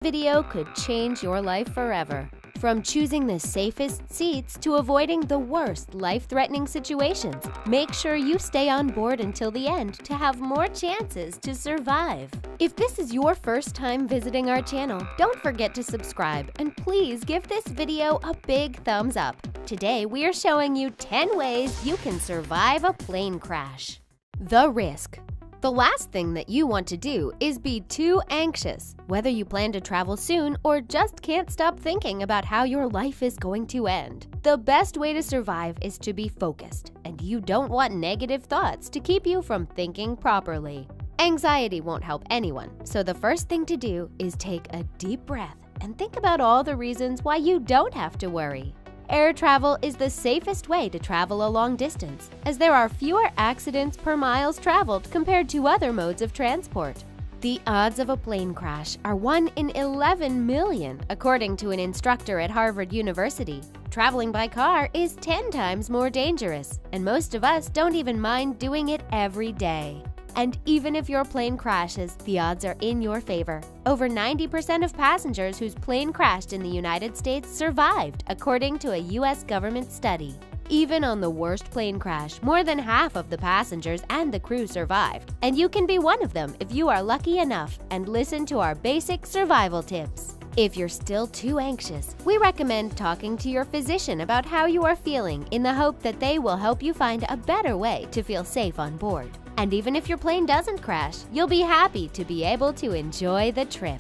Video could change your life forever. From choosing the safest seats to avoiding the worst life-threatening situations, make sure you stay on board until the end to have more chances to survive. If this is your first time visiting our channel, don't forget to subscribe and please give this video a big thumbs up. Today we are showing you 10 ways you can survive a plane crash. The risk. The last thing that you want to do is be too anxious, whether you plan to travel soon or just can't stop thinking about how your life is going to end. The best way to survive is to be focused, and you don't want negative thoughts to keep you from thinking properly. Anxiety won't help anyone, so the first thing to do is take a deep breath and think about all the reasons why you don't have to worry. Air travel is the safest way to travel a long distance, as there are fewer accidents per miles traveled compared to other modes of transport. The odds of a plane crash are 1 in 11 million, according to an instructor at Harvard University. Traveling by car is 10 times more dangerous, and most of us don't even mind doing it every day. And even if your plane crashes, the odds are in your favor. Over 90% of passengers whose plane crashed in the United States survived, according to a U.S. government study. Even on the worst plane crash, more than half of the passengers and the crew survived. And you can be one of them if you are lucky enough and listen to our basic survival tips. If you're still too anxious, we recommend talking to your physician about how you are feeling in the hope that they will help you find a better way to feel safe on board. And even if your plane doesn't crash, you'll be happy to be able to enjoy the trip.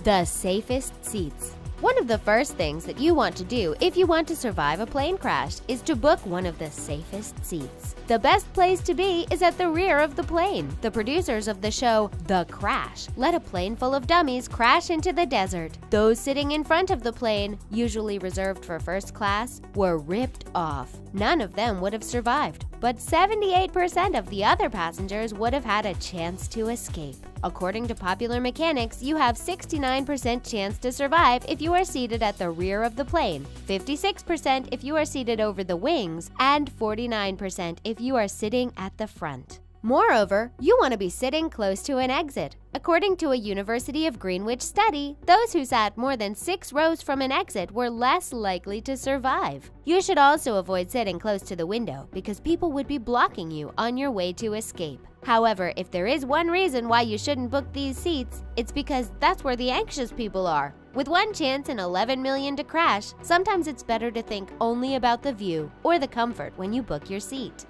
The safest seats. One of the first things that you want to do if you want to survive a plane crash is to book one of the safest seats. The best place to be is at the rear of the plane. The producers of the show The Crash let a plane full of dummies crash into the desert. Those sitting in front of the plane, usually reserved for first class, were ripped off. None of them would have survived, but 78% of the other passengers would have had a chance to escape. According to Popular Mechanics, you have 69% chance to survive if you are seated at the rear of the plane, 56% if you are seated over the wings, and 49% if you are sitting at the front. Moreover, you want to be sitting close to an exit. According to a University of Greenwich study, those who sat more than 6 rows from an exit were less likely to survive. You should also avoid sitting close to the window because people would be blocking you on your way to escape. However, if there is one reason why you shouldn't book these seats, it's because that's where the anxious people are. With one chance in 11 million to crash, sometimes it's better to think only about the view or the comfort when you book your seat.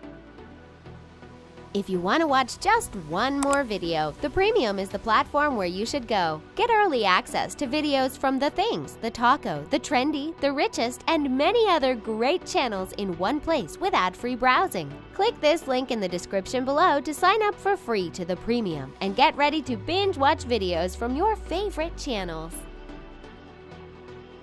If you want to watch just one more video, the Premium is the platform where you should go. Get early access to videos from The Things, The Taco, The Trendy, The Richest, and many other great channels in one place with ad-free browsing. Click this link in the description below to sign up for free to the Premium and get ready to binge-watch videos from your favorite channels.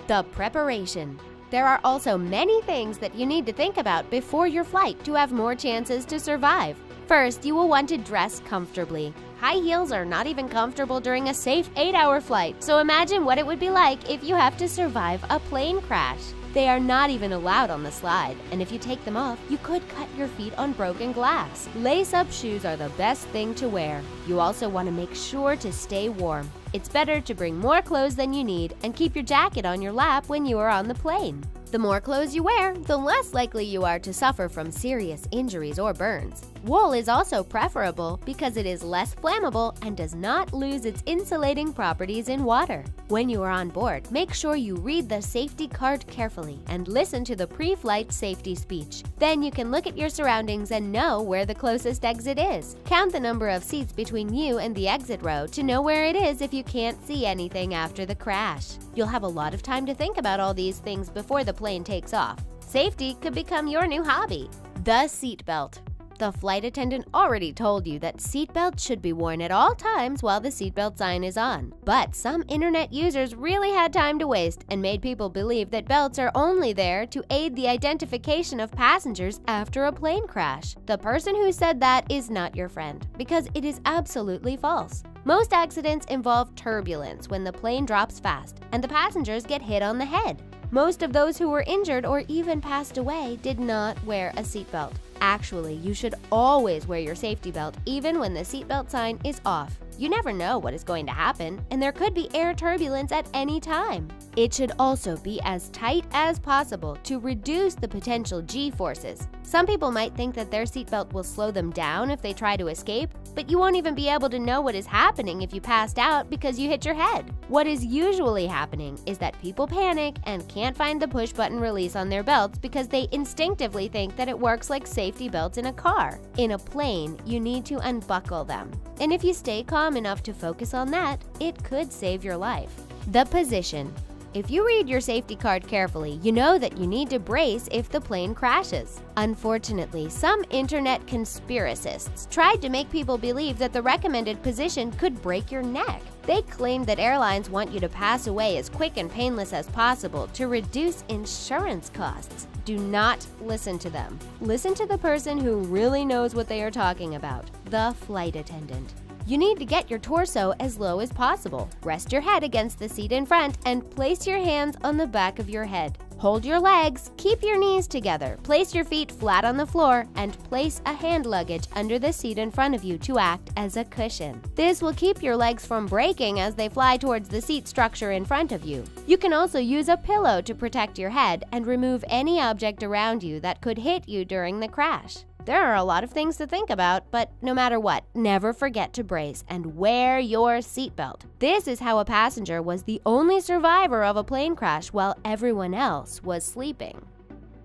The preparation. There are also many things that you need to think about before your flight to have more chances to survive. First, you will want to dress comfortably. High heels are not even comfortable during a safe 8-hour flight, so imagine what it would be like if you have to survive a plane crash. They are not even allowed on the slide, and if you take them off, you could cut your feet on broken glass. Lace-up shoes are the best thing to wear. You also want to make sure to stay warm. It's better to bring more clothes than you need and keep your jacket on your lap when you are on the plane. The more clothes you wear, the less likely you are to suffer from serious injuries or burns. Wool is also preferable because it is less flammable and does not lose its insulating properties in water. When you are on board, make sure you read the safety card carefully and listen to the pre-flight safety speech. Then you can look at your surroundings and know where the closest exit is. Count the number of seats between you and the exit row to know where it is if you can't see anything after the crash. You'll have a lot of time to think about all these things before the plane takes off. Safety could become your new hobby. The seatbelt. The flight attendant already told you that seatbelts should be worn at all times while the seatbelt sign is on. But some internet users really had time to waste and made people believe that belts are only there to aid the identification of passengers after a plane crash. The person who said that is not your friend, because it is absolutely false. Most accidents involve turbulence when the plane drops fast and the passengers get hit on the head. Most of those who were injured or even passed away did not wear a seatbelt. Actually, you should always wear your safety belt even when the seatbelt sign is off. You never know what is going to happen, and there could be air turbulence at any time. It should also be as tight as possible to reduce the potential G-forces. Some people might think that their seatbelt will slow them down if they try to escape, but you won't even be able to know what is happening if you passed out because you hit your head. What is usually happening is that people panic and can't find the push-button release on their belts because they instinctively think that it works like safety belts in a car. In a plane, you need to unbuckle them. And if you stay calm enough to focus on that, it could save your life. The position. If you read your safety card carefully, you know that you need to brace if the plane crashes. Unfortunately, some internet conspiracists tried to make people believe that the recommended position could break your neck. They claim that airlines want you to pass away as quick and painless as possible to reduce insurance costs. Do not listen to them. Listen to the person who really knows what they are talking about, the flight attendant. You need to get your torso as low as possible. Rest your head against the seat in front and place your hands on the back of your head. Hold your legs, keep your knees together, place your feet flat on the floor, and place a hand luggage under the seat in front of you to act as a cushion. This will keep your legs from breaking as they fly towards the seat structure in front of you. You can also use a pillow to protect your head and remove any object around you that could hit you during the crash. There are a lot of things to think about, but no matter what, never forget to brace and wear your seatbelt. This is how a passenger was the only survivor of a plane crash while everyone else was sleeping.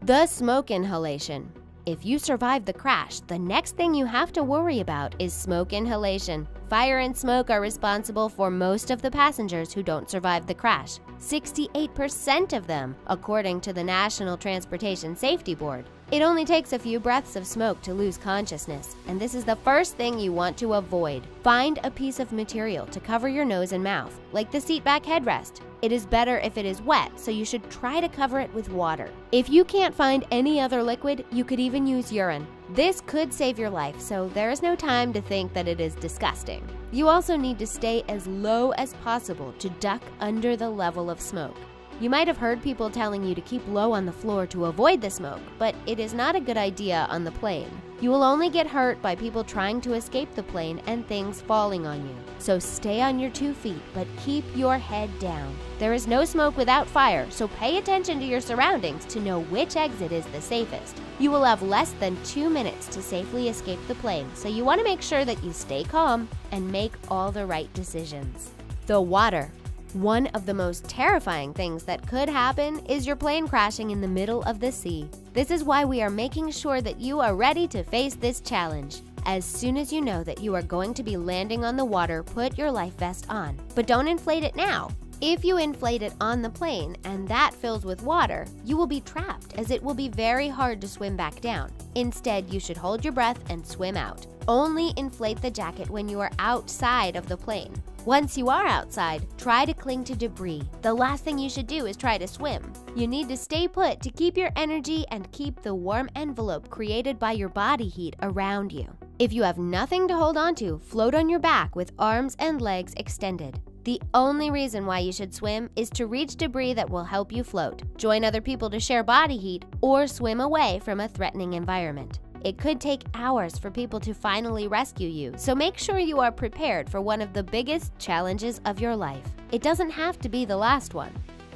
The smoke inhalation. If you survive the crash, the next thing you have to worry about is smoke inhalation. Fire and smoke are responsible for most of the passengers who don't survive the crash. 68% of them, according to the National Transportation Safety Board. It only takes a few breaths of smoke to lose consciousness, and this is the first thing you want to avoid. Find a piece of material to cover your nose and mouth, like the seatback headrest. It is better if it is wet, so you should try to cover it with water. If you can't find any other liquid, you could even use urine. This could save your life, so there is no time to think that it is disgusting. You also need to stay as low as possible to duck under the level of smoke. You might have heard people telling you to keep low on the floor to avoid the smoke, but it is not a good idea on the plane. You will only get hurt by people trying to escape the plane and things falling on you. So stay on your 2 feet, but keep your head down. There is no smoke without fire, so pay attention to your surroundings to know which exit is the safest. You will have less than 2 minutes to safely escape the plane, so you want to make sure that you stay calm and make all the right decisions. The water. One of the most terrifying things that could happen is your plane crashing in the middle of the sea. This is why we are making sure that you are ready to face this challenge. As soon as you know that you are going to be landing on the water, put your life vest on. But don't inflate it now. If you inflate it on the plane and that fills with water, you will be trapped as it will be very hard to swim back down. Instead, you should hold your breath and swim out. Only inflate the jacket when you are outside of the plane. Once you are outside, try to cling to debris. The last thing you should do is try to swim. You need to stay put to keep your energy and keep the warm envelope created by your body heat around you. If you have nothing to hold on to, float on your back with arms and legs extended. The only reason why you should swim is to reach debris that will help you float, join other people to share body heat, or swim away from a threatening environment. It could take hours for people to finally rescue you, so make sure you are prepared for one of the biggest challenges of your life. It doesn't have to be the last one.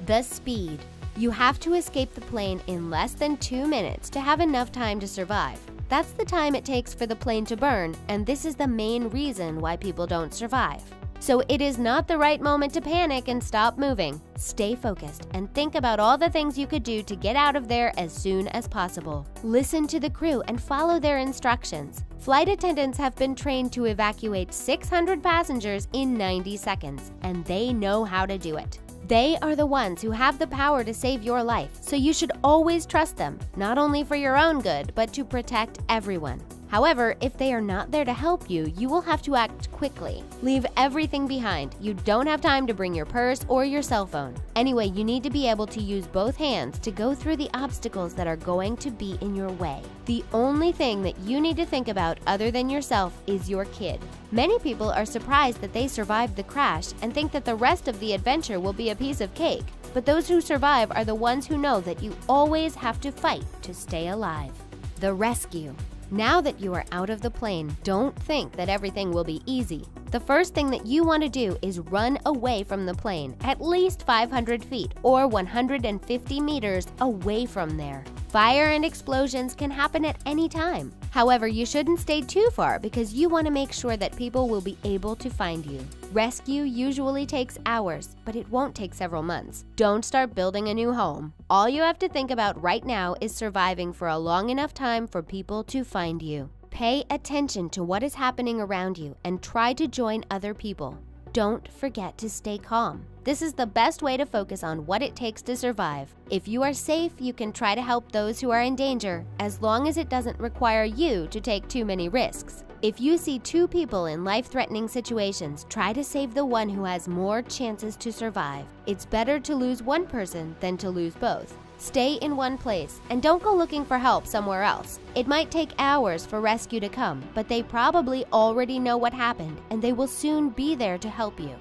The speed. You have to escape the plane in less than 2 minutes to have enough time to survive. That's the time it takes for the plane to burn, and this is the main reason why people don't survive. So it is not the right moment to panic and stop moving. Stay focused and think about all the things you could do to get out of there as soon as possible. Listen to the crew and follow their instructions. Flight attendants have been trained to evacuate 600 passengers in 90 seconds, and they know how to do it. They are the ones who have the power to save your life, so you should always trust them, not only for your own good, but to protect everyone. However, if they are not there to help you, you will have to act quickly. Leave everything behind. You don't have time to bring your purse or your cell phone. Anyway, you need to be able to use both hands to go through the obstacles that are going to be in your way. The only thing that you need to think about other than yourself is your kid. Many people are surprised that they survived the crash and think that the rest of the adventure will be a piece of cake. But those who survive are the ones who know that you always have to fight to stay alive. The rescue. Now that you are out of the plane, don't think that everything will be easy. The first thing that you want to do is run away from the plane, at least 500 feet or 150 meters away from there. Fire and explosions can happen at any time. However, you shouldn't stay too far because you want to make sure that people will be able to find you. Rescue usually takes hours, but it won't take several months. Don't start building a new home. All you have to think about right now is surviving for a long enough time for people to find you. Pay attention to what is happening around you and try to join other people. Don't forget to stay calm. This is the best way to focus on what it takes to survive. If you are safe, you can try to help those who are in danger, as long as it doesn't require you to take too many risks. If you see two people in life-threatening situations, try to save the one who has more chances to survive. It's better to lose one person than to lose both. Stay in one place and don't go looking for help somewhere else. It might take hours for rescue to come, but they probably already know what happened and they will soon be there to help you.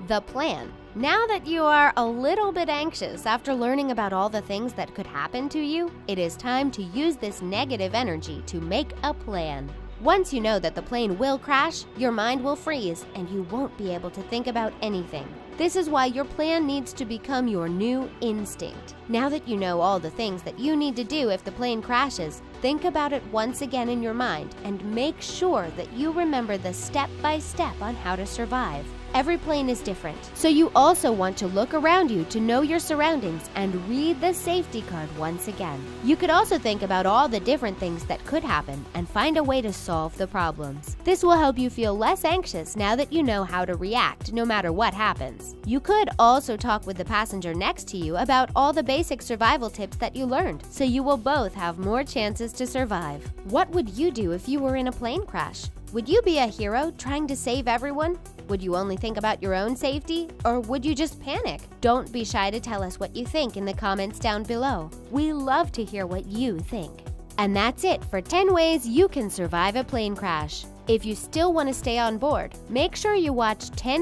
The plan. Now that you are a little bit anxious after learning about all the things that could happen to you, it is time to use this negative energy to make a plan. Once you know that the plane will crash, your mind will freeze and you won't be able to think about anything. This is why your plan needs to become your new instinct. Now that you know all the things that you need to do if the plane crashes, think about it once again in your mind and make sure that you remember the step-by-step on how to survive. Every plane is different, so you also want to look around you to know your surroundings and read the safety card once again. You could also think about all the different things that could happen and find a way to solve the problems. This will help you feel less anxious now that you know how to react no matter what happens. You could also talk with the passenger next to you about all the basic survival tips that you learned, so you will both have more chances to survive. What would you do if you were in a plane crash? Would you be a hero trying to save everyone? Would you only think about your own safety, or would you just panic? Don't be shy to tell us what you think in the comments down below. We love to hear what you think. And that's it for 10 ways you can survive a plane crash. If you still want to stay on board, make sure you watch 10